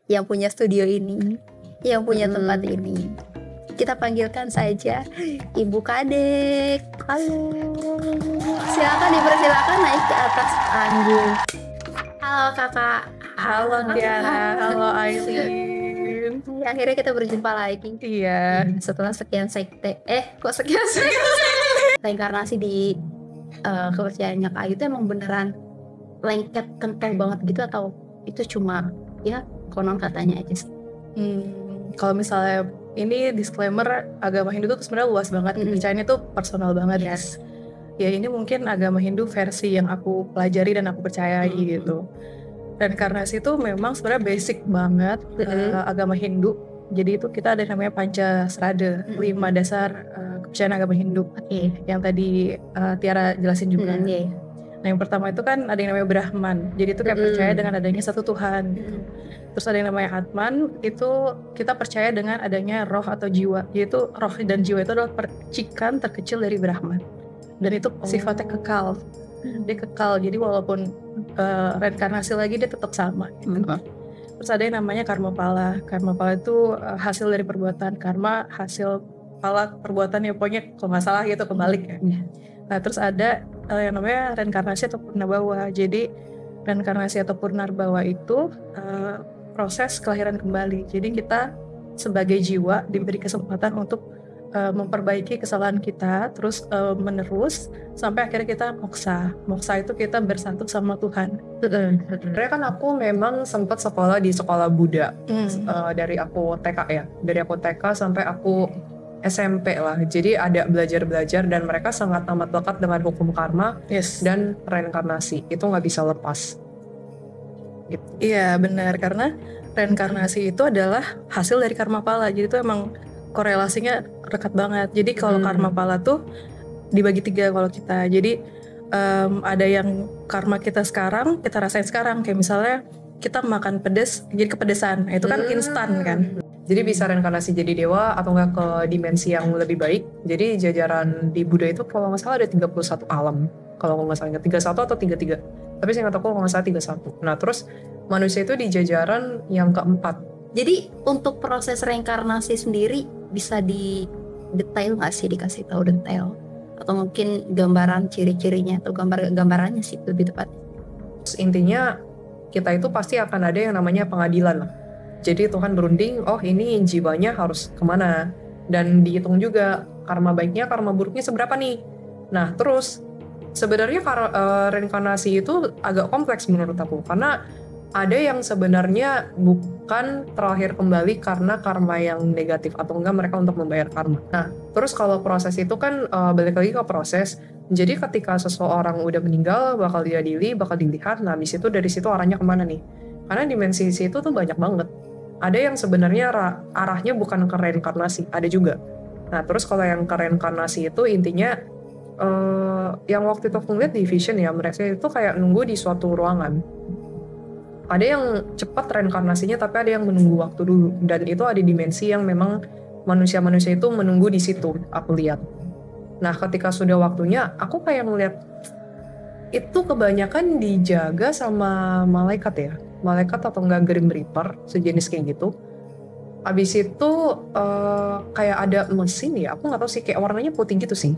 yang punya studio ini, yang punya tempat ini. Kita panggilkan saja Ibu Kadek. Halo. Silakan dipersilakan naik ke atas panggung. Halo Kakak. Halo Tiara, halo Aileen. Akhirnya kita berjumpa lagi. Iya. Setelah sekian sekte. Kok sekian sekte? Reinkarnasi di kepercayaannya Kak Ayu itu emang beneran lengket kental banget gitu, atau itu cuma ya konon katanya aja sih? Kalau misalnya ini disclaimer, agama Hindu tuh sebenarnya luas banget, kepercayaannya tuh personal banget. Yes. Ya ini mungkin agama Hindu versi yang aku pelajari dan aku percayai gitu. Reinkarnasi itu memang sebenarnya basic banget agama Hindu. Jadi itu kita ada namanya Pancasrada, 5 dasar kepercayaan agama Hindu. Yang tadi Tiara jelasin juga. Nah yang pertama itu kan ada yang namanya Brahman. Jadi itu kayak percaya dengan adanya satu Tuhan. Terus ada yang namanya Atman, itu kita percaya dengan adanya roh atau jiwa. Yaitu roh dan jiwa itu adalah percikan terkecil dari Brahman. Dan itu sifatnya kekal. Dia kekal, jadi walaupun reinkarnasi lagi dia tetap sama gitu. Terus ada yang namanya karma pala. Karma pala itu hasil dari perbuatan. Karma hasil pala perbuatan, ya pokoknya kalau nggak salah gitu kebalik ya. Nah terus ada yang namanya reinkarnasi atau purnabawa. Jadi reinkarnasi atau purnabawa itu proses kelahiran kembali. Jadi kita sebagai jiwa diberi kesempatan untuk memperbaiki kesalahan kita, terus menerus sampai akhirnya kita moksa. Moksa itu kita bersatu sama Tuhan. Sebenarnya kan aku memang sempat sekolah di sekolah Buddha. Dari aku TK ya, dari aku TK sampai aku SMP lah. Jadi ada belajar-belajar dan mereka sangat amat lekat dengan hukum karma dan reinkarnasi. Itu nggak bisa lepas. Gitu. Iya benar, karena reinkarnasi itu adalah hasil dari karma pala. Jadi itu emang korelasinya dekat banget. Jadi kalau karma pala tuh dibagi 3 kalau kita. Jadi ada yang karma kita sekarang kita rasain sekarang. Kayak misalnya kita makan pedas jadi kepedesan. Nah, itu kan instan kan. Jadi bisa reinkarnasi jadi dewa atau enggak ke dimensi yang lebih baik. Jadi jajaran di Buddha itu kalau nggak salah ada 31 alam. Kalau nggak salah 31 atau 33. Tapi saya nggak tahu kalau nggak salah 31. Nah terus manusia itu di jajaran yang keempat. Jadi untuk proses reinkarnasi sendiri bisa di detail nggak sih, dikasih tahu detail? Atau mungkin gambaran ciri-cirinya atau gambarannya sih lebih tepat? Intinya kita itu pasti akan ada yang namanya pengadilan lah. Jadi Tuhan berunding, oh ini jiwanya harus kemana. Dan dihitung juga karma baiknya, karma buruknya seberapa nih. Nah terus sebenarnya reinkarnasi itu agak kompleks menurut aku. Karena ada yang sebenarnya bukan terlahir kembali karena karma yang negatif, atau enggak mereka untuk membayar karma. Nah terus kalau proses itu kan balik lagi ke proses. Jadi ketika seseorang udah meninggal bakal diadili, bakal dilihat. Nah habis itu dari situ arahnya kemana nih. Karena dimensi itu tuh banyak banget. Ada yang sebenarnya arahnya bukan ke reinkarnasi, ada juga. Nah terus kalau yang ke reinkarnasi itu intinya yang waktu itu aku ngeliat di Vision ya, mereka itu kayak nunggu di suatu ruangan. Ada yang cepat reinkarnasinya, tapi ada yang menunggu waktu dulu. Dan itu ada dimensi yang memang manusia-manusia itu menunggu di situ, aku lihat. Nah ketika sudah waktunya, aku kayak ngeliat itu kebanyakan dijaga sama malaikat ya. Malaikat atau enggak Grim Reaper, sejenis kayak gitu. Abis itu kayak ada mesin ya, aku nggak tahu sih, kayak warnanya putih gitu sih.